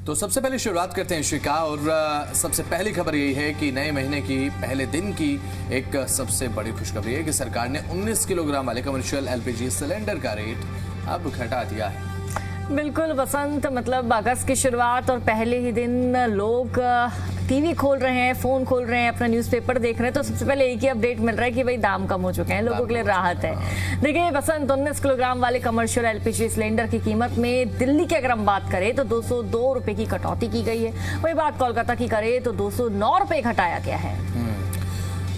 तो सबसे पहले शुरुआत करते हैं शिका और सबसे पहली खबर यही है कि नए महीने की पहले दिन की एक सबसे बड़ी खुशखबरी है कि सरकार ने 19 किलोग्राम वाले कमर्शियल एलपीजी सिलेंडर का रेट अब घटा दिया है। बिल्कुल बसंत, मतलब अगस्त की शुरुआत और पहले ही दिन लोग टीवी खोल रहे हैं, फोन खोल रहे हैं, अपना न्यूज़पेपर देख रहे हैं, तो सबसे पहले एक ही अपडेट मिल रहा है कि भाई दाम कम हो चुके हैं, लोगों के लिए राहत है। देखिए बसंत, 19 किलोग्राम वाले कमर्शियल एलपीजी सिलेंडर की कीमत में दिल्ली की अगर हम बात करें तो 202 रुपए की कटौती की गई है। वही बात कोलकाता की करें तो 209 रुपए घटाया गया है।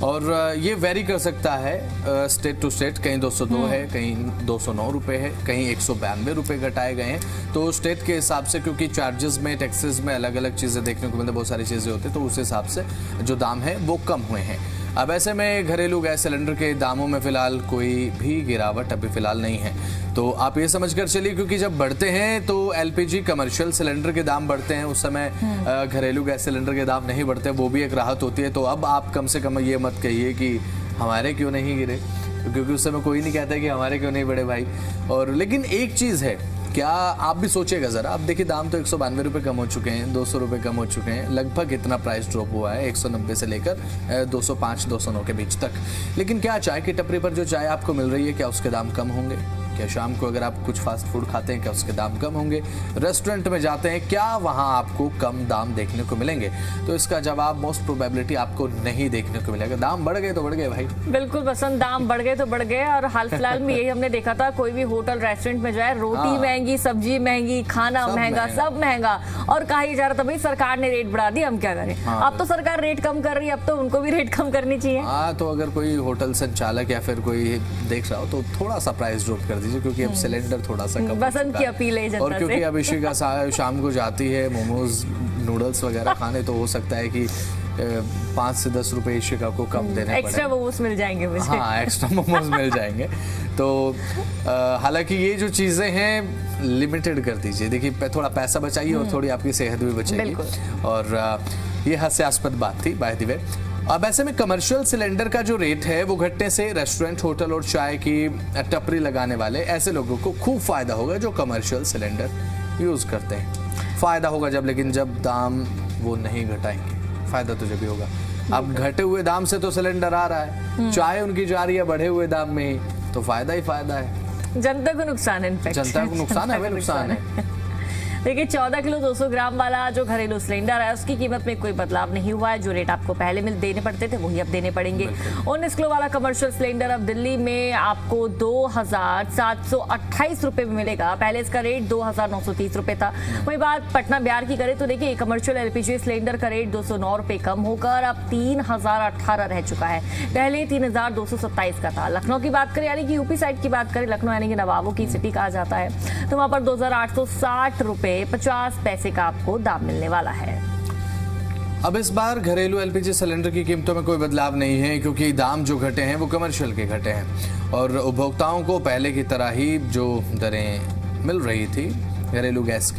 और ये वेरी कर सकता है स्टेट टू स्टेट, कहीं 202 है, कहीं 209 रुपए है, कहीं 192 रुपए घटाए गए हैं। तो स्टेट के हिसाब से, क्योंकि चार्जेस में, टैक्सेस में अलग अलग चीज़ें देखने को मिलती है, बहुत सारी चीज़ें होती हैं, तो उस हिसाब से जो दाम है वो कम हुए हैं। अब ऐसे में घरेलू गैस सिलेंडर के दामों में फिलहाल कोई भी गिरावट अभी फिलहाल नहीं है। तो आप ये समझ कर चलिए, क्योंकि जब बढ़ते हैं तो एलपीजी कमर्शियल सिलेंडर के दाम बढ़ते हैं, उस समय घरेलू गैस सिलेंडर के दाम नहीं बढ़ते, वो भी एक राहत होती है। तो अब आप कम से कम ये मत कहिए कि हमारे क्यों नहीं गिरे, क्योंकि उस समय कोई नहीं कहता कि हमारे क्यों नहीं बढ़े भाई। और लेकिन एक चीज़ है, क्या आप भी सोचिएगा ज़रा, आप देखिए दाम तो 192 रुपये कम हो चुके हैं, 200 रुपये कम हो चुके हैं, लगभग इतना प्राइस ड्रॉप हुआ है 190 से लेकर 205-209 के बीच तक। लेकिन क्या चाय की टपरी पर जो चाय आपको मिल रही है, क्या उसके दाम कम होंगे? क्या शाम को अगर आप कुछ फास्ट फूड खाते हैं, क्या उसके दाम कम होंगे? रेस्टोरेंट में जाते हैं, क्या वहाँ आपको कम दाम देखने को मिलेंगे? तो इसका जवाब मोस्ट प्रोबेबिलिटी आपको नहीं देखने को मिलेगा। दाम बढ़ गए तो बढ़ गए भाई। बिल्कुल बसंत, दाम बढ़ गए तो बढ़ गए। और हाल फिलहाल में यही हमने देखा था, कोई भी होटल रेस्टोरेंट में जाए, रोटी महंगी, सब्जी महंगी, खाना महंगा, सब महंगा। और कहा ही जा रहा था भाई सरकार ने रेट बढ़ा दी, हम क्या करें। अब तो सरकार रेट कम कर रही है, अब तो उनको भी रेट कम करनी चाहिए। हाँ, तो अगर कोई होटल संचालक या फिर कोई देख रहा हो तो थोड़ा सा प्राइस ड्रॉप कर दीजिए, क्योंकि अब सिलेंडर थोड़ा सा कम बसंत की अपील है जनता से। और क्योंकि अब इशिका शाम को जाती है मोमोज नूडल्स वगैरह खाने, तो हो सकता है कि 5 से 10 रुपए इशिका को कम देने पड़े। एक्स्ट्रा मोमोज मिल जाएंगे मुझे। हाँ, एक्स्ट्रा मोमोज मिल जाएंगे। तो हालांकि ये जो चीज़ें हैं लिमिटेड कर दीजिए। देखिए, थोड़ा पैसा बचाइए और थोड़ी आपकी सेहत भी बचेगी। और ये हास्यास्पद बात थी बाय द वे। अब ऐसे में कमर्शियल सिलेंडर का जो रेट है वो घटने से रेस्टोरेंट, होटल और चाय की टपरी लगाने वाले ऐसे लोगों को खूब फायदा होगा जो कमर्शियल सिलेंडर यूज करते हैं। फायदा होगा लेकिन जब दाम वो नहीं घटाएंगे, फायदा तो जब भी होगा। अब घटे हुए दाम से तो सिलेंडर आ रहा है, चाय उनकी जा रही है बढ़े हुए दाम में ही, तो फायदा ही फायदा है। जनता को नुकसान है, इनफैक्ट जनता को नुकसान है, नुकसान है। देखिए 14 किलो 200 ग्राम वाला जो घरेलू सिलेंडर है उसकी कीमत में कोई बदलाव नहीं हुआ है। जो रेट आपको पहले देने पड़ते थे वही अब देने पड़ेंगे। 19 किलो वाला कमर्शियल सिलेंडर अब दिल्ली में आपको 2728 रुपए में मिलेगा। पहले इसका रेट 2930 रुपए था। वही बात पटना बिहार की करें तो देखिए कमर्शियल एलपीजी सिलेंडर का रेट 209 रुपए कम होकर अब 3018 रह चुका है। पहले 3227 का था। लखनऊ की बात करें, यानी कि यूपी साइड की बात करें, लखनऊ यानी कि नवाबों की सिटी कहा जाता है, तो वहां पर 2860 रुपए 50 पैसे का आपको दाम मिलने वाला है। अब इस बार घरेलू एलपीजी सिलेंडर की कीमतों में कोई बदलाव नहीं है, क्योंकि दाम जो घटे हैं वो कमर्शियल के घटे हैं और उपभोक्ताओं को पहले की तरह ही जो दरें मिल रही थी घरेलू गैस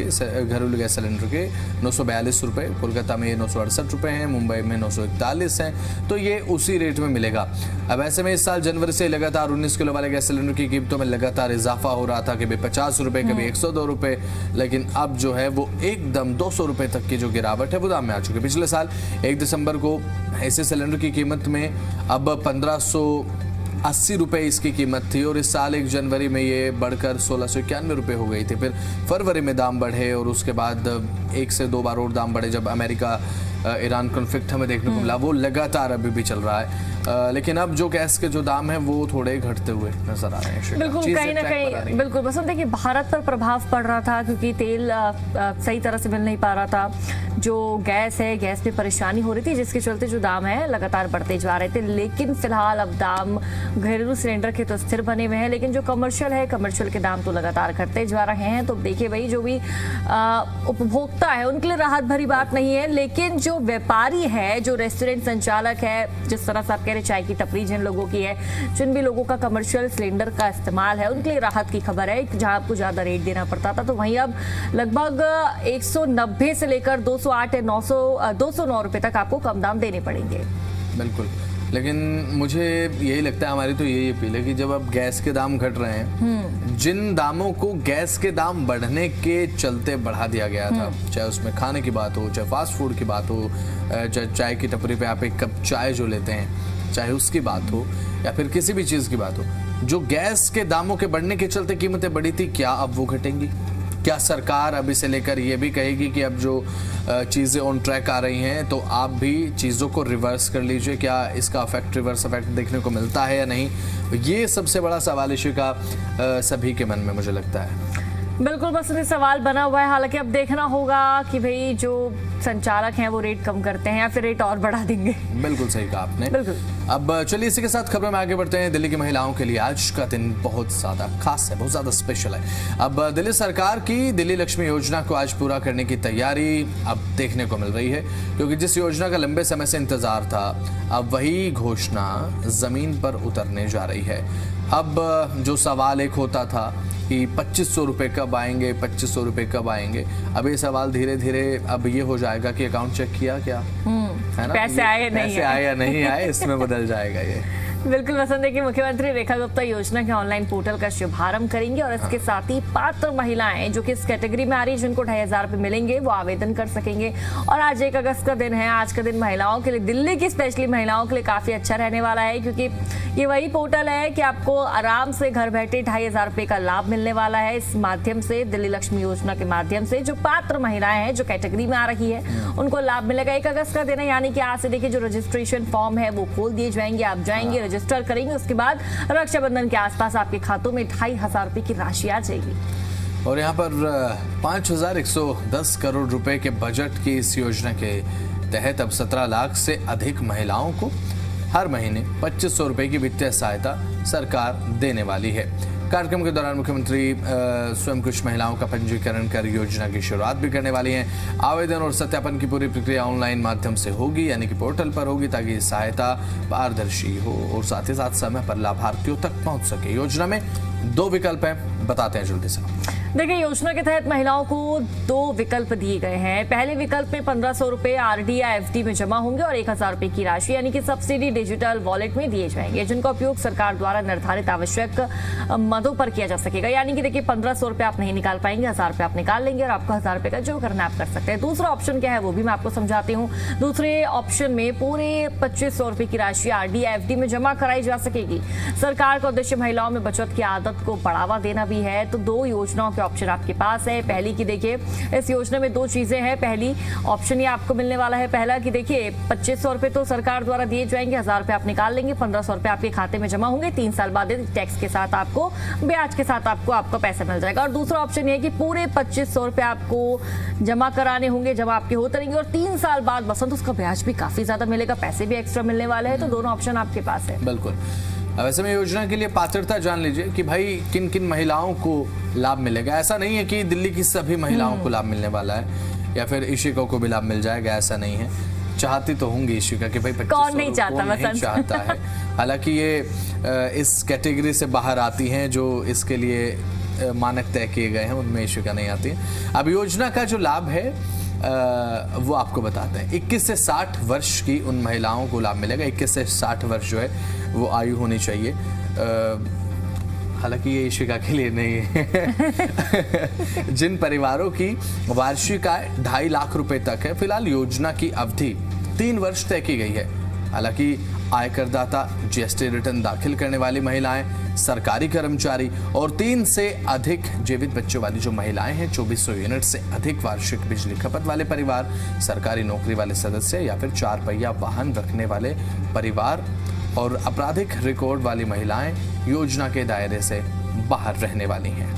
सिलेंडर के 942 रुपये, कोलकाता में ये 968 रुपये हैं, मुंबई में 941 हैं, तो ये उसी रेट में मिलेगा। अब ऐसे में इस साल जनवरी से लगातार 19 किलो वाले गैस सिलेंडर की कीमतों में लगातार इजाफा हो रहा था, कभी 50 रुपये, कभी 102 रुपये, लेकिन अब जो है वो एकदम 200 रुपये तक की जो गिरावट है वो दाम में आ चुकी है। पिछले साल 1 दिसंबर को ऐसे सिलेंडर की कीमत में अब 1580 रुपये इसकी कीमत थी और इस साल 1 जनवरी में ये बढ़कर 1691 रुपये हो गई थी। फिर फरवरी में दाम बढ़े और उसके बाद 1 से 2 बार और दाम बढ़े। जब अमेरिका ईरान कॉन्फ्लिक्ट हमें देखने को मिला, वो लगातार अभी भी चल रहा है। लेकिन अब जो गैस के जो दाम है वो थोड़े घटते हुए नजर आ रहे हैं। बिल्कुल, कहीं ना कहीं बिल्कुल बसंत, देखिए भारत पर प्रभाव पड़ रहा था क्योंकि तेल सही तरह से मिल नहीं पा रहा था। जो गैस है, गैस में परेशानी हो रही थी, जिसके चलते जो दाम है लगातार बढ़ते जा रहे थे। लेकिन फिलहाल अब दाम घरेलू सिलेंडर के तो स्थिर बने हुए हैं, लेकिन जो कमर्शियल है, कमर्शियल के दाम तो लगातार घटते जा रहे हैं। तो देखिए भाई, जो भी उपभोक्ता है उनके लिए राहत भरी बात नहीं है, लेकिन जो व्यापारी है, जो रेस्टोरेंट संचालक है, जिस तरह से आप कह रहे चाय की टपरी जिन लोगों की है, जिन भी लोगों का कमर्शियल सिलेंडर का इस्तेमाल है, उनके लिए राहत की खबर है। जहां आपको ज्यादा रेट देना पड़ता था, तो वहीं अब लगभग 190 से लेकर 208 या 209 रुपए तक आपको कम दाम देने पड़ेंगे। बिल्कुल, लेकिन मुझे यही लगता है, हमारी तो यही अपील है कि जब अब गैस के दाम घट रहे हैं, जिन दामों को गैस के दाम बढ़ने के चलते बढ़ा दिया गया था, चाहे उसमें खाने की बात हो, चाहे फास्ट फूड की बात हो, चाय की टपरी पे आप एक कप चाय जो लेते हैं चाहे उसकी बात हो, या फिर किसी भी चीज की बात हो, जो गैस के दामों के बढ़ने के चलते कीमतें बढ़ी थी, क्या अब वो घटेंगी? क्या सरकार अब इसे लेकर ये भी कहेगी कि अब जो चीज़ें ऑन ट्रैक आ रही हैं तो आप भी चीज़ों को रिवर्स कर लीजिए? क्या इसका रिवर्स इफेक्ट देखने को मिलता है या नहीं? ये सबसे बड़ा सवाल इशू का सभी के मन में मुझे लगता है। बिल्कुल, बस ये सवाल बना हुआ है। हालांकि अब देखना होगा कि भाई जो संचालक हैं वो रेट कम करते हैं या फिर रेट और बढ़ा देंगे। बिल्कुल सही कहा आपने। बिल्कुल। अब चलिए इसी के साथ खबरों में आगे बढ़ते हैं। दिल्ली की महिलाओं के लिए आज का दिन बहुत ज्यादा खास है, बहुत ज्यादा स्पेशल है। अब दिल्ली सरकार की दिल्ली लक्ष्मी योजना को आज पूरा करने की तैयारी अब देखने को मिल रही है, क्योंकि जिस योजना का लंबे समय से इंतजार था, अब वही घोषणा जमीन पर उतरने जा रही है। अब जो सवाल एक होता था कि 2500 रुपये कब आएंगे, 2500 रुपये कब आएंगे, अब ये सवाल धीरे धीरे अब ये हो जाएगा कि अकाउंट चेक किया क्या, है ना, पैसे आए या नहीं आए, इसमें बदल जाएगा ये। बिल्कुल पसंद है कि मुख्यमंत्री रेखा गुप्ता योजना के ऑनलाइन पोर्टल का शुभारंभ करेंगे और इसके साथ ही पात्र महिलाएं जो कि इस कैटेगरी में आ रही है, जिनको 2500 रुपए मिलेंगे, वो आवेदन कर सकेंगे। और आज 1 अगस्त का दिन है। आज का दिन महिलाओं के लिए, दिल्ली की स्पेशली महिलाओं के लिए काफी अच्छा रहने वाला है, क्योंकि ये वही पोर्टल है कि आपको आराम से घर बैठे 2500 रुपए का लाभ मिलने वाला है। इस माध्यम से, दिल्ली लक्ष्मी योजना के माध्यम से जो पात्र महिलाएं हैं जो कैटेगरी में आ रही है उनको लाभ मिलेगा। 1 अगस्त का दिन है, यानी कि आज से देखिए जो रजिस्ट्रेशन फॉर्म है वो खोल दिए जाएंगे। आप जाएंगे, रजिस्टर करेंगे, उसके बाद रक्षाबंधन के आसपास आपके खातों में 2500 रुपए की राशि आ जाएगी। और यहाँ पर 5110 करोड़ रुपए के बजट की इस योजना के तहत अब 17 लाख से अधिक महिलाओं को हर महीने 2500 रुपए की वित्तीय सहायता सरकार देने वाली है। कार्यक्रम के दौरान मुख्यमंत्री स्वयं कुछ महिलाओं का पंजीकरण कर योजना की शुरुआत भी करने वाली हैं। आवेदन और सत्यापन की पूरी प्रक्रिया ऑनलाइन माध्यम से होगी, यानी कि पोर्टल पर होगी, ताकि सहायता पारदर्शी हो और साथ ही साथ समय पर लाभार्थियों तक पहुंच सके। योजना में 2 विकल्प हैं, बताते हैं जल्दी से। देखिए, योजना के तहत महिलाओं को 2 विकल्प दिए गए हैं। पहले विकल्प में 1500 रुपए आरडी या एफडी में जमा होंगे और 1000 रुपए की राशि यानी कि सब्सिडी डिजिटल वॉलेट में दिए जाएंगे, जिनका उपयोग सरकार द्वारा निर्धारित आवश्यक मदों पर किया जा सकेगा। यानी कि देखिए 1500 रुपए आप नहीं निकाल पाएंगे, 1000 रुपए आप निकाल लेंगे और आपको 1000 रुपए का जो करना आप कर सकते हैं। दूसरा ऑप्शन क्या है वो भी मैं आपको समझाती हूँ। दूसरे ऑप्शन में पूरे 2500 रुपए की राशि आरडी या एफडी में जमा कराई जा सकेगी। सरकार का उद्देश्य महिलाओं में बचत की आदत को बढ़ावा देना भी है। तो 2 योजनाओं के ऑप्शन आपके पास है। पहली की देखिए, इस योजना में 2 चीजें हैं। पहली ऑप्शन ये आपको मिलने वाला है, पहला कि देखिए 2500 रुपए तो सरकार द्वारा दिए जाएंगे, 1000 रुपए आप निकाल लेंगे, 1500 रुपए आपके खाते में जमा होंगे, 3 साल बाद टैक्स के साथ आपको, ब्याज के साथ आपको आपका पैसा मिल जाएगा। और दूसरा ऑप्शन ये है कि पूरे 2500 रुपए आपको जमा कराने होंगे, जमा आपके होते रहेंगे और 3 साल बाद बसंत उसका ब्याज भी काफी ज्यादा मिलेगा, पैसे भी एक्स्ट्रा मिलने वाले हैं। तो दोनों ऑप्शन आपके पास है। बिल्कुल। अब ऐसे में योजना के लिए पात्रता जान लीजिए कि भाई किन किन महिलाओं को लाभ मिलेगा। ऐसा नहीं है कि दिल्ली की सभी महिलाओं को लाभ मिलने वाला है या फिर इशिका को भी लाभ मिल जाएगा, ऐसा नहीं है। चाहती तो होंगी इशिका कि भाई कौन नहीं चाहता है। हालांकि ये इस कैटेगरी से बाहर आती हैं जो इसके लिए मानक तय किए गए हैं, उनमें इशिका नहीं आती है। अब योजना का जो लाभ है वो आपको बताते हैं। 21 से 60 वर्ष की उन महिलाओं को लाभ मिलेगा। 21 से 60 वर्ष जो है वो आयु होनी चाहिए। हालांकि ये इशिका के लिए नहीं है। जिन परिवारों की वार्षिक आय 2.5 लाख रुपए तक है, फिलहाल योजना की अवधि 3 वर्ष तय की गई है। हालांकि आयकरदाता, जीएसटी रिटर्न दाखिल करने वाली महिलाएं, सरकारी कर्मचारी और 3 से अधिक जीवित बच्चों वाली जो महिलाएं हैं, 2400 यूनिट से अधिक वार्षिक बिजली खपत वाले परिवार, सरकारी नौकरी वाले सदस्य या फिर 4 पहिया वाहन रखने वाले परिवार और आपराधिक रिकॉर्ड वाली महिलाएं योजना के दायरे से बाहर रहने वाली हैं।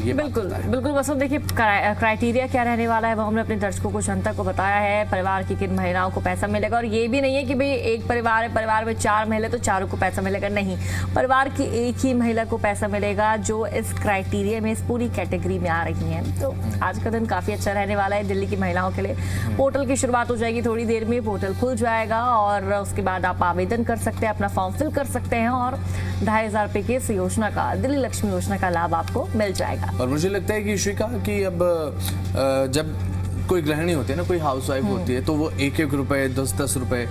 बिल्कुल बिल्कुल बसंत, देखिए क्राइटेरिया क्या रहने वाला है वो हमने अपने दर्शकों को, जनता को बताया है। परिवार की किन महिलाओं को पैसा मिलेगा, और ये भी नहीं है कि भाई एक परिवार है, परिवार में 4 महिला तो 4 को पैसा मिलेगा, नहीं। परिवार की एक ही महिला को पैसा मिलेगा जो इस क्राइटेरिया में, इस पूरी कैटेगरी में आ रही है। तो आज का दिन काफी अच्छा रहने वाला है दिल्ली की महिलाओं के लिए। पोर्टल की शुरुआत हो जाएगी थोड़ी देर में, पोर्टल खुल जाएगा और उसके बाद आप आवेदन कर सकते हैं, अपना फॉर्म फिल कर सकते हैं और 2500 रुपए की इस योजना का, दिल्ली लक्ष्मी योजना का लाभ आपको मिल जाएगा। और मुझे लगता है कि इशिका कि अब जब कोई गृहिणी होती है ना, कोई हाउसवाइफ होती है, तो वो 1-1 रुपए 10-10 रुपए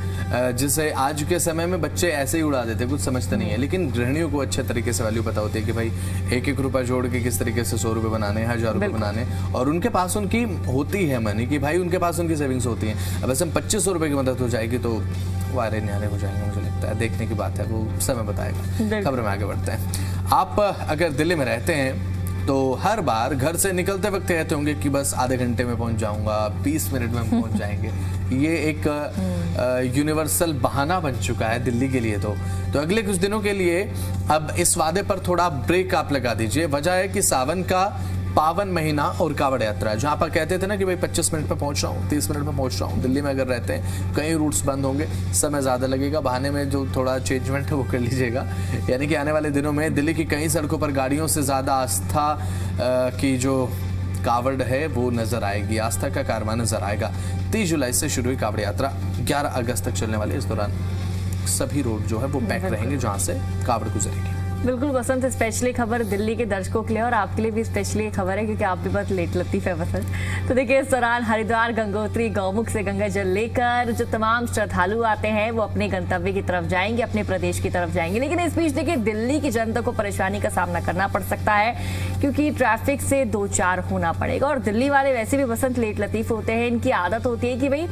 जिसे आज के समय में बच्चे ऐसे ही उड़ा देते, कुछ समझते नहीं है, लेकिन गृहिणियों को अच्छे तरीके से वैल्यू पता होती है कि भाई 1-1 रुपया जोड़ के किस तरीके से 100 रुपए बनाने, 1000 रुपए बनाने, और उनके पास उनकी होती है मनी कि भाई उनके पास उनकी सेविंग्स होती है। अब ऐसे 2500 रुपए की मदद हो जाएगी तो वारे न्यारे हो जाएंगे, मुझे लगता है। देखने की बात है, वो समय बताएगा। खबर में आगे बढ़ते हैं। आप अगर दिल्ली में रहते हैं तो हर बार घर से निकलते वक्त कहते होंगे कि बस आधे घंटे में पहुंच जाऊंगा, 20 मिनट में पहुंच जाएंगे। ये एक यूनिवर्सल बहाना बन चुका है दिल्ली के लिए। तो अगले कुछ दिनों के लिए अब इस वादे पर थोड़ा ब्रेक आप लगा दीजिए। वजह है कि सावन का पावन महीना और कावड़ यात्रा, जहां पर कहते थे ना कि भाई 25 मिनट में पहुंच रहा हूँ, 30 मिनट में पहुंच रहा हूँ। दिल्ली में अगर रहते हैं कई रूट्स बंद होंगे, समय ज़्यादा लगेगा, बहाने में जो थोड़ा चेंजमेंट है वो कर लीजिएगा। यानी कि आने वाले दिनों में दिल्ली की कई सड़कों पर गाड़ियों से ज़्यादा आस्था की जो कावड़ है वो नजर आएगी, आस्था का कारवां नजर आएगा। 30 जुलाई से शुरू हुई कावड़ यात्रा 11 अगस्त तक चलने वाली। इस दौरान सभी रोड जो है वो पैक रहेंगे जहाँ से कावड़ गुजरेगी। बिल्कुल बसंत, स्पेशली खबर दिल्ली के दर्शकों के लिए और आपके लिए भी स्पेशली खबर है क्योंकि आप भी बहुत लेट लतीफ है बसंत। तो देखिए, इस दौरान हरिद्वार गंगोत्री गौमुख से गंगा जल लेकर जो तमाम श्रद्धालु आते हैं वो अपने गंतव्य की तरफ जाएंगे, अपने प्रदेश की तरफ जाएंगे। लेकिन इस बीच देखिए, दिल्ली की जनता को परेशानी का सामना करना पड़ सकता है क्योंकि ट्रैफिक से 2-4 होना पड़ेगा। और दिल्ली वाले वैसे भी बसंत लेट लतीफ होते हैं, इनकी आदत होती है कि भाई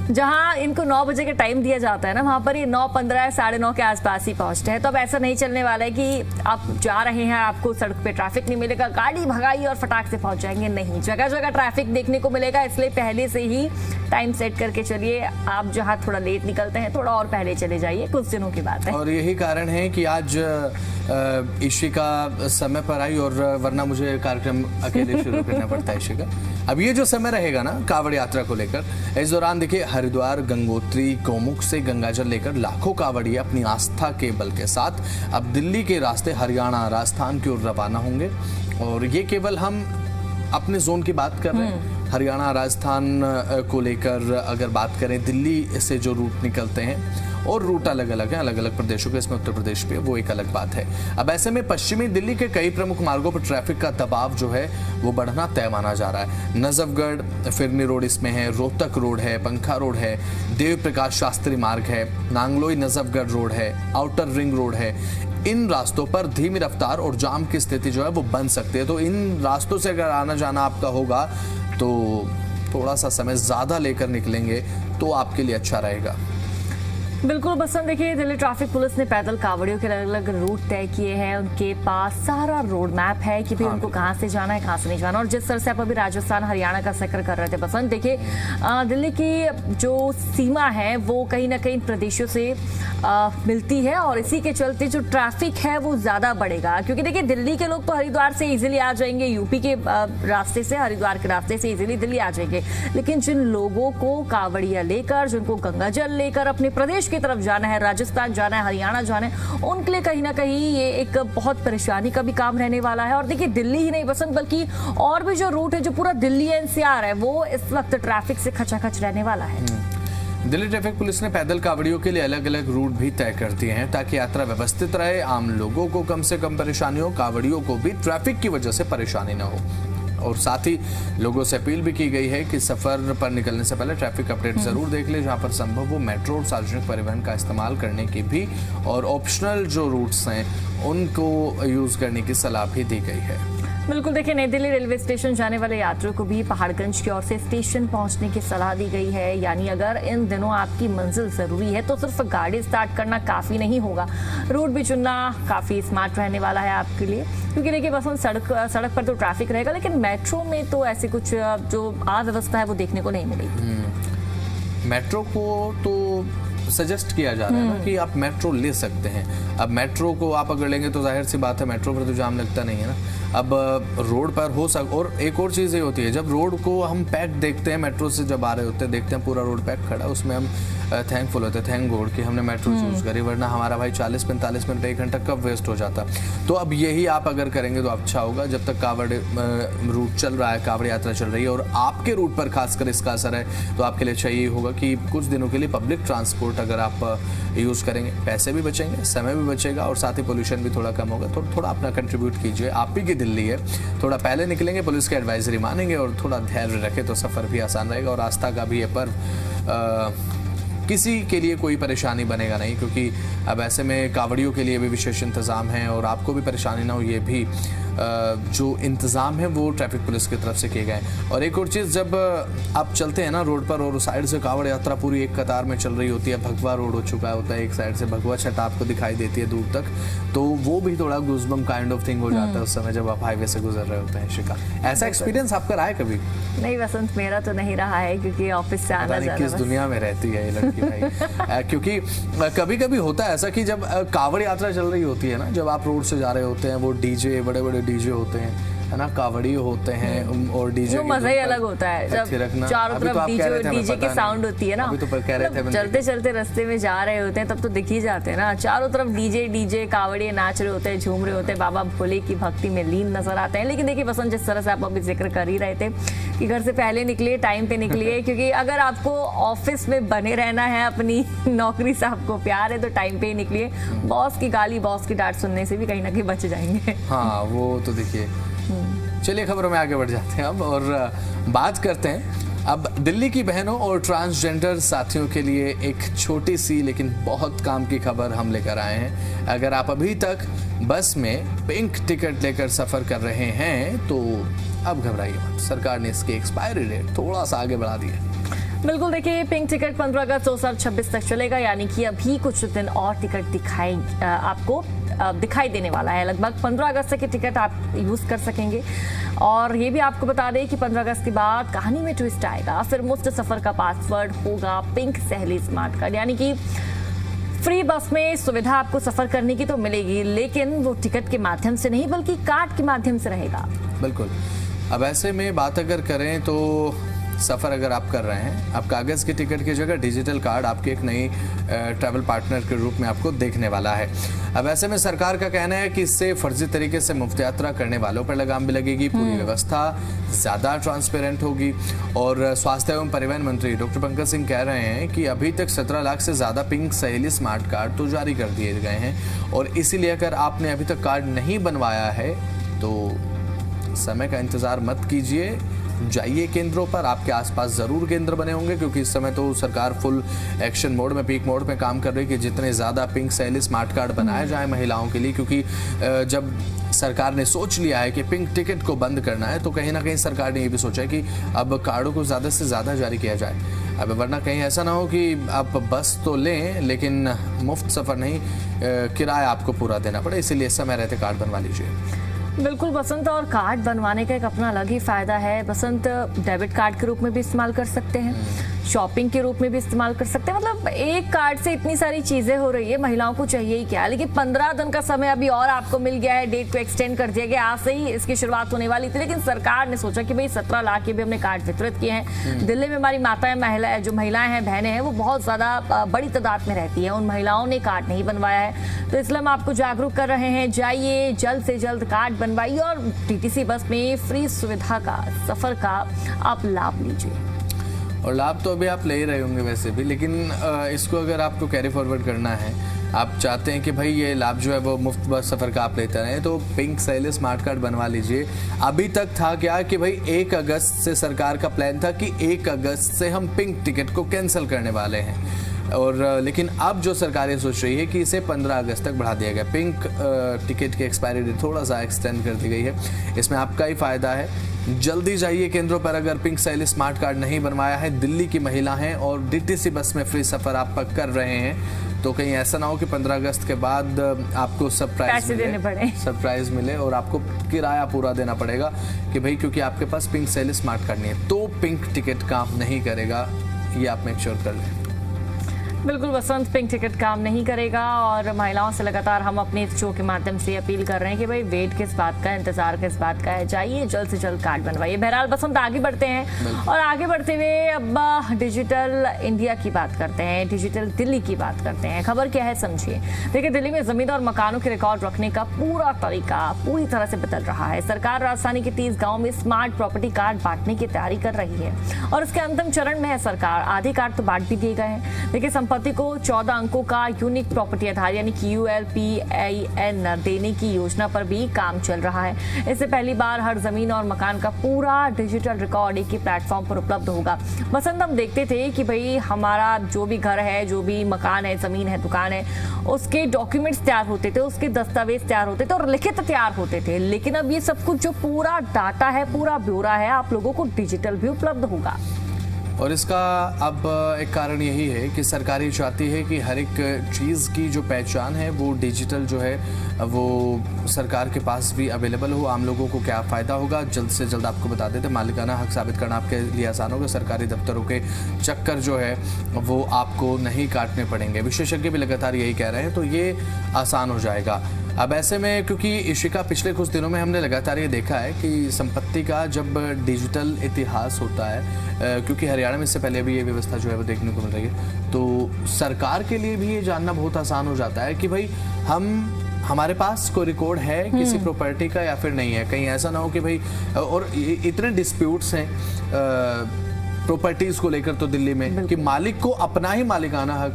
जहां इनको 9 बजे का टाइम दिया जाता है ना, वहां पर ये 9:15 9:30 के आसपास ही पहुंचते हैं। तो अब ऐसा नहीं चलने वाला है कि आप जा रहे हैं, आपको सड़क पे ट्रैफिक नहीं मिलेगा, गाड़ी भगाई और फटाक से पहुंच जाएंगे। नहीं, जगह जगह ट्रैफिक देखने को मिलेगा, इसलिए पहले से ही टाइम सेट करके चलिए। आप जहां थोड़ा लेट निकलते हैं, थोड़ा और पहले चले जाइए, कुछ दिनों की बात है। और यही कारण है कि आज इशिका समय पर आई, और वरना मुझे कार्यक्रम अकेले शुरू करना पड़ता है इशिका। अब ये जो समय रहेगा ना कावड़ यात्रा को लेकर, इस दौरान देखिए हरिद्वार गंगोत्री गौमुख से गंगाजल लेकर लाखों कावड़िए अपनी आस्था के बल के साथ अब दिल्ली के रास्ते हरियाणा राजस्थान की ओर रवाना होंगे। और ये केवल हम अपने जोन की बात कर रहे हैं, हरियाणा राजस्थान को लेकर अगर बात करें, दिल्ली से जो रूट निकलते हैं और रूट अलग अलग हैं, अलग अलग प्रदेशों के, इसमें उत्तर प्रदेश भी है, वो एक अलग बात है। अब ऐसे में पश्चिमी दिल्ली के कई प्रमुख मार्गों पर ट्रैफिक का दबाव जो है वो बढ़ना तय माना जा रहा है। नजफगढ़ फिरनी रोड इसमें है, रोहतक रोड है, पंखा रोड है, देव प्रकाश शास्त्री मार्ग है, नांगलोई नजफगढ़ रोड है, आउटर रिंग रोड है। इन रास्तों पर धीमी रफ्तार और जाम की स्थिति जो है वो बन सकती है। तो इन रास्तों से अगर आना जाना आपका होगा तो थोड़ा सा समय ज्यादा लेकर निकलेंगे तो आपके लिए अच्छा रहेगा। बिल्कुल बसंत, देखिए दिल्ली ट्रैफिक पुलिस ने पैदल कावड़ियों के अलग अलग रूट तय किए हैं। उनके पास सारा रोड मैप है कि भाई उनको कहाँ से जाना है, कहाँ से नहीं जाना। और जिस तरह से आप अभी राजस्थान हरियाणा का जिक्र कर रहे थे बसंत, देखिए दिल्ली की जो सीमा है वो कहीं ना कहीं प्रदेशों से मिलती है और इसी के चलते जो ट्रैफिक है वो ज्यादा बढ़ेगा। क्योंकि देखिए दिल्ली के लोग तो हरिद्वार से इजिली आ जाएंगे, यूपी के रास्ते से, हरिद्वार के रास्ते से इजिली दिल्ली आ जाएंगे। लेकिन जिन लोगों को कावड़िया लेकर, जिनको गंगा जल लेकर अपने प्रदेश की तरफ जाना है, राजस्थान जाना है, हरियाणा जाना है, उनके लिए कहीं ना कहीं ये एक बहुत परेशानी का भी काम रहने वाला है। और देखिए दिल्ली ही नहीं बसंत, बल्कि और भी जो रूट है जो पूरा दिल्ली एनसीआर है वो इस वक्त ट्रैफिक से खचाखच रहने वाला है। दिल्ली ट्रैफिक पुलिस ने पैदल कावड़ियों के लिए अलग अलग रूट भी तय कर दिए हैं ताकि यात्रा व्यवस्थित रहे, आम लोगों को कम से कम परेशानी हो, कावड़ियों को भी ट्रैफिक की वजह से परेशानी न हो। और साथ ही लोगों से अपील भी की गई है कि सफर पर निकलने से पहले ट्रैफिक अपडेट जरूर देख ले, जहां पर संभव हो मेट्रो और सार्वजनिक परिवहन का इस्तेमाल करने की भी और ऑप्शनल जो रूट्स हैं उनको यूज करने की सलाह भी दी गई है। बिल्कुल, देखिए नई दिल्ली रेलवे स्टेशन जाने वाले यात्रियों को भी पहाड़गंज की ओर से स्टेशन पहुंचने की सलाह दी गई है। यानी अगर इन दिनों आपकी मंजिल जरूरी है तो सिर्फ गाड़ी स्टार्ट करना काफी नहीं होगा, रूट भी चुनना काफी स्मार्ट रहने वाला है आपके लिए। क्योंकि देखिए बस सड़क पर तो ट्रैफिक रहेगा, लेकिन मेट्रो में तो ऐसी कुछ जो अव्यवस्था है वो देखने को नहीं मिलेगी। मेट्रो को तो सजेस्ट किया जा रहा है ना कि आप मेट्रो ले सकते हैं। अब मेट्रो को आप अगर लेंगे तो जाहिर सी बात है मेट्रो पर तो जाम लगता नहीं है ना। अब रोड पर हो सक, और एक और चीज़ ये होती है, जब रोड को हम पैक देखते हैं, मेट्रो से जब आ रहे होते हैं देखते हैं पूरा रोड पैक खड़ा, उसमें हम थैंकफुल होते हैं, थैंक गॉड कि हमने मेट्रो चूज करी, वरना हमारा भाई 40-45 मिनट 1 घंटा कब वेस्ट हो जाता। तो अब यही आप अगर करेंगे तो अच्छा होगा। जब तक कावड़ रूट चल रहा है, कावड़ यात्रा चल रही है और आपके रूट पर खासकर इसका असर है, तो आपके लिए चाहिए होगा कि कुछ दिनों के लिए पब्लिक ट्रांसपोर्ट अगर आप यूज़ करेंगे, पैसे भी बचेंगे, समय भी बचेगा और साथ ही पोल्यूशन भी थोड़ा कम होगा। तो थोड़ा अपना कंट्रीब्यूट कीजिए। आप ही की दिल्ली है, थोड़ा पहले निकलेंगे, पुलिस की एडवाइजरी मानेंगे और थोड़ा धैर्य रखें तो सफ़र भी आसान रहेगा। और आस्था का भी ये पर्व किसी के लिए कोई परेशानी बनेगा नहीं, क्योंकि अब ऐसे में कावड़ियों के लिए भी विशेष इंतज़ाम हैं और आपको भी परेशानी ना हो, ये भी जो इंतज़ाम है वो ट्रैफिक पुलिस की तरफ से किए गए हैं। और एक और चीज़, जब आप चलते हैं ना रोड पर और साइड से कावड़ यात्रा पूरी एक कतार में चल रही होती है, भगवा रोड हो चुका होता है, एक साइड से भगवा छत आपको दिखाई देती है दूर तक, तो वो भी थोड़ा गूज़बम्प काइंड ऑफ थिंग हो जाता है उस समय जब आप हाईवे से गुजर रहे होते हैं। शिखा, ऐसा एक्सपीरियंस आपका रहा है कभी? नहीं वसंत, मेरा तो नहीं रहा है, क्योंकि ऑफिस से आना जाना किस दुनिया में रहती है ये लड़की भाई। क्योंकि कभी कभी होता है ऐसा कि जब कावड़ यात्रा चल रही होती है ना, जब आप रोड से जा रहे होते हैं, वो डीजे, बड़े बड़े डीजे होते हैं, है ना, कावड़ी होते हैं और डीजे वो मजा ही अलग होता है जब चारों तरफ डीजे की साउंड होती है ना। अभी तो कह रहे थे चलते चलते रास्ते में जा रहे होते हैं तब तो दिख ही जाते हैं ना, चारों तरफ डीजे कावड़िए नाच रहे होते हैं, झूम रहे होते हैं, बाबा भोले की भक्ति में लीन नजर आते हैं। लेकिन देखिए वसंत, जिस तरह से आप अभी जिक्र कर ही रहे थे कि घर से पहले निकलिए, टाइम पे निकलिए, क्योंकि अगर आपको ऑफिस में बने रहना है, अपनी नौकरी से आपको प्यार है, तो टाइम पे ही निकलिए। बॉस की गाली, बॉस की डांट सुनने से भी कहीं ना कहीं बच जाएंगे। हाँ वो तो देखिए। चलिए खबरों में आगे बढ़ जाते हैं अब और बात करते हैं अब दिल्ली की बहनों और ट्रांसजेंडर साथियों के लिए एक छोटी सी लेकिन बहुत काम की खबर हम लेकर आए हैं। अगर आप अभी तक बस में पिंक टिकट लेकर सफर कर रहे हैं तो अब घबराइए मत, सरकार ने इसकी एक्सपायरी डेट थोड़ा सा आगे बढ़ा दी है। बिल्कुल, देखिए पिंक टिकट 15 अगस्त 2026 तक चलेगा, यानी कि अभी कुछ दिन और टिकट आपको दिखाई देने वाला है। लगभग 15 अगस्त तक के टिकट आप यूज़ कर सकेंगे। और ये भी आपको बता दें कि 15 अगस्त के बाद कहानी में ट्विस्ट आएगा। फिर मुफ्त सफ़र का पासवर्ड होगा पिंक सहेली स्मार्ट कार्ड, यानी कि फ्री बस में सुविधा आपको सफ़र करने की तो मिलेगी, लेकिन वो टिकट के माध्यम से नहीं बल्कि कार्ड के माध्यम से रहेगा। बिल्कुल। अब ऐसे में बात अगर करें तो सफ़र अगर आप कर रहे हैं, आप कागज़ की टिकट की जगह डिजिटल कार्ड आपके एक नई ट्रैवल पार्टनर के रूप में आपको देखने वाला है। अब ऐसे में सरकार का कहना है कि इससे फर्जी तरीके से मुफ्त यात्रा करने वालों पर लगाम भी लगेगी, पूरी व्यवस्था ज़्यादा ट्रांसपेरेंट होगी। और स्वास्थ्य एवं परिवहन मंत्री डॉक्टर पंकज सिंह कह रहे हैं कि अभी तक 17 लाख से ज़्यादा पिंक सहेली स्मार्ट कार्ड तो जारी कर दिए गए हैं और इसीलिए अगर आपने अभी तक कार्ड नहीं बनवाया है तो समय का इंतज़ार मत कीजिए, जाइए केंद्रों पर। आपके आसपास ज़रूर केंद्र बने होंगे, क्योंकि इस समय तो सरकार फुल एक्शन मोड में, पीक मोड में काम कर रही है कि जितने ज़्यादा पिंक सहेली स्मार्ट कार्ड बनाए जाएं महिलाओं के लिए। क्योंकि जब सरकार ने सोच लिया है कि पिंक टिकट को बंद करना है तो कहीं ना कहीं सरकार ने ये भी सोचा है कि अब कार्डों को ज़्यादा से ज़्यादा जारी किया जाए। अब वरना कहीं ऐसा ना हो कि आप बस तो लें लेकिन मुफ्त सफ़र नहीं, किराया आपको पूरा देना पड़े। इसीलिए समय रहते कार्ड बनवा लीजिए। बिल्कुल बसंत, और कार्ड बनवाने का एक अपना अलग ही फायदा है। बसंत डेबिट कार्ड के रूप में भी इस्तेमाल कर सकते हैं, शॉपिंग के रूप में भी इस्तेमाल कर सकते हैं। मतलब एक कार्ड से इतनी सारी चीजें हो रही है, महिलाओं को चाहिए ही क्या। लेकिन 15 दिन का समय अभी और आपको मिल गया है, डेट को एक्सटेंड कर दिया गया। आज से ही इसकी शुरुआत होने वाली थी, लेकिन सरकार ने सोचा कि भाई 17 लाख के भी हमने कार्ड वितरित किए हैं। दिल्ली में हमारी माताएं, जो महिलाएं हैं, बहनें हैं, वो बहुत ज्यादा बड़ी तादाद में रहती है। उन महिलाओं ने कार्ड नहीं बनवाया है, तो इसलिए हम आपको जागरूक कर रहे हैं। जाइए, जल्द से जल्द कार्ड बनवाइए और टीटीसी बस में फ्री सुविधा का, सफर का आप लाभ लीजिए। और लाभ तो अभी आप ले ही रहे होंगे वैसे भी, लेकिन इसको अगर आपको कैरी फॉरवर्ड करना है, आप चाहते हैं कि भाई ये लाभ जो है वो मुफ्त बस सफ़र का आप लेते रहें, तो पिंक सहेली स्मार्ट कार्ड बनवा लीजिए। अभी तक था क्या कि भाई 1 अगस्त से सरकार का प्लान था कि 1 अगस्त से हम पिंक टिकट को कैंसिल करने वाले हैं, और लेकिन अब जो सरकार ये सोच रही है कि इसे 15 अगस्त तक बढ़ा दिया गया। पिंक टिकट की एक्सपायरी डेट थोड़ा सा एक्सटेंड कर दी गई है। इसमें आपका ही फायदा है, जल्दी जाइए केंद्रों पर। अगर पिंक सहेली स्मार्ट कार्ड नहीं बनवाया है, दिल्ली की महिला हैं और डीटीसी बस में फ्री सफ़र आप कर रहे हैं, तो कहीं ऐसा ना हो कि 15 अगस्त के बाद आपको सरप्राइज मिले और आपको किराया पूरा देना पड़ेगा कि भाई क्योंकि आपके पास पिंक सहेली स्मार्ट कार्ड नहीं है, तो पिंक टिकट काम नहीं करेगा। ये आप मेक श्योर कर लें। बिल्कुल बसंत, पिंक टिकट काम नहीं करेगा और महिलाओं से लगातार हम अपने इस शो के माध्यम से अपील कर रहे हैं कि भाई वेट किस बात का, इंतजार किस बात का है, जाइए जल्द से जल्द कार्ड बनवाइए। बहरहाल बसंत, आगे बढ़ते हैं और आगे बढ़ते हुए अब डिजिटल इंडिया की बात करते हैं, डिजिटल दिल्ली की बात करते हैं। खबर क्या है समझिए। देखिए, दिल्ली में जमीन और मकानों के रिकॉर्ड रखने का पूरा तरीका पूरी तरह से बदल रहा है। सरकार राजधानी के 30 गाँव में स्मार्ट प्रॉपर्टी कार्ड बांटने की तैयारी कर रही है और इसके अंतिम चरण में है सरकार। आधे कार्ड तो बांट भी दिए गए हैं। देखिए, संपत्ति को 14 अंकों का यूनिक प्रॉपर्टी आधार यानी कि ULPIN देने की योजना पर भी काम चल रहा है। इससे पहली बार हर जमीन और मकान का पूरा डिजिटल रिकॉर्ड एक ही प्लेटफॉर्म पर उपलब्ध होगा। बसंत, हम देखते थे कि भाई हमारा जो भी घर है, जो भी मकान है, जमीन है, दुकान है, उसके डॉक्यूमेंट्स तैयार होते थे, उसके दस्तावेज तैयार होते थे और लिखित तैयार होते थे। लेकिन अब ये सब कुछ जो पूरा डाटा है, पूरा ब्यौरा है, आप लोगों को डिजिटल भी उपलब्ध होगा। और इसका अब एक कारण यही है कि सरकार चाहती है कि हर एक चीज़ की जो पहचान है वो डिजिटल जो है वो सरकार के पास भी अवेलेबल हो। आम लोगों को क्या फ़ायदा होगा, जल्द से जल्द आपको बता देते। मालिकाना हक साबित करना आपके लिए आसान होगा। सरकारी दफ्तरों के चक्कर जो है वो आपको नहीं काटने पड़ेंगे। विशेषज्ञ भी लगातार यही कह रहे हैं, तो ये आसान हो जाएगा। अब ऐसे में क्योंकि इशिका पिछले कुछ दिनों में हमने लगातार ये देखा है कि संपत्ति का जब डिजिटल इतिहास होता है, क्योंकि हरियाणा में इससे पहले भी ये व्यवस्था जो है वो देखने को मिल रही है, तो सरकार के लिए भी ये जानना बहुत आसान हो जाता है कि भाई हमारे पास कोई रिकॉर्ड है किसी प्रॉपर्टी का या फिर नहीं है। कहीं ऐसा ना हो कि भाई, और इतने डिस्प्यूट्स हैं प्रॉपर्टीज को लेकर तो दिल्ली में कि मालिक को अपना ही मालिकाना हक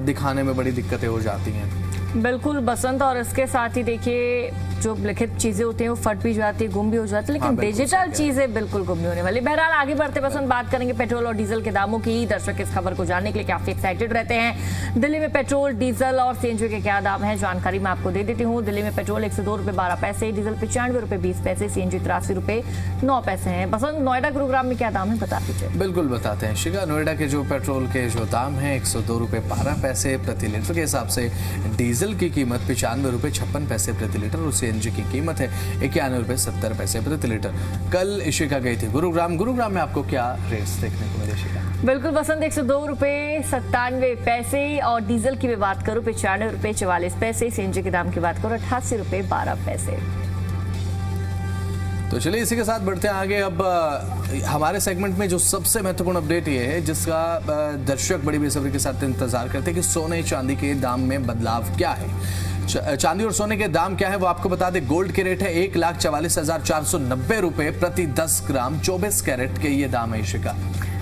दिखाने में बड़ी दिक्कतें हो जाती हैं। बिल्कुल बसंत, और इसके साथ ही देखिए जो लिखित चीजें होती हैं वो फट भी जाती है, गुम भी हो जाती है, लेकिन डिजिटल चीजें बिल्कुल गुम नहीं होने वाली। बहरहाल आगे बढ़ते बसंत बात करेंगे पेट्रोल और डीजल के दामों की। दर्शक इस खबर को जानने के लिए काफी एक्साइटेड रहते हैं। दिल्ली में पेट्रोल, डीजल और सीएनजी के क्या दाम है, जानकारी मैं आपको दे देती हूँ। दिल्ली में पेट्रोल 102 रुपए 12 पैसे, डीजल 95 रुपए 20 पैसे, सीएनजी 83 रुपए 9 पैसे हैं। बसंत, नोएडा गुरुग्राम में क्या दाम है बता दीजिए। बिल्कुल बताते हैं शिखा। नोएडा के जो पेट्रोल के जो दाम है 102 रुपए 12 पैसे प्रति लीटर के हिसाब से, डीजल की कीमत 95 रुपए 56 पैसे प्रति लीटर और सीएनजी की कीमत है 91 रुपए 70 पैसे प्रति लीटर। कल इशिका गई थी गुरुग्राम में आपको क्या रेट्स देखने को मिले शिखा? बिल्कुल बसंत, 102 रुपए 97 पैसे और डीजल की भी बात करूं 95 रुपए 44 पैसे, सीएनजी के दाम की बात करूं 88 रुपए 12 पैसे। तो चलिए इसी के साथ बढ़ते हैं आगे। अब हमारे सेगमेंट में जो सबसे महत्वपूर्ण अपडेट ये है जिसका दर्शक बड़ी बेसब्री के साथ इंतजार करते हैं कि सोने चांदी के दाम में बदलाव क्या है। चांदी और सोने के दाम क्या है वो आपको बता दें। गोल्ड के रेट है 1,44,490 रुपए प्रति 10 ग्राम 24 कैरेट के ये दाम है इशिका।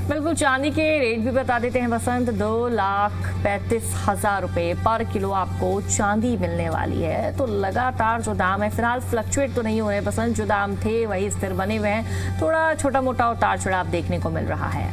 बिल्कुल, चांदी के रेट भी बता देते हैं बसंत। 2,35,000 रुपए पर किलो आपको चांदी मिलने वाली है। तो लगातार जो दाम है फिलहाल फ्लक्चुएट तो नहीं हो रहे बसंत, जो दाम थे वही स्थिर बने हुए हैं। थोड़ा छोटा मोटा उतार चढ़ाव देखने को मिल रहा है।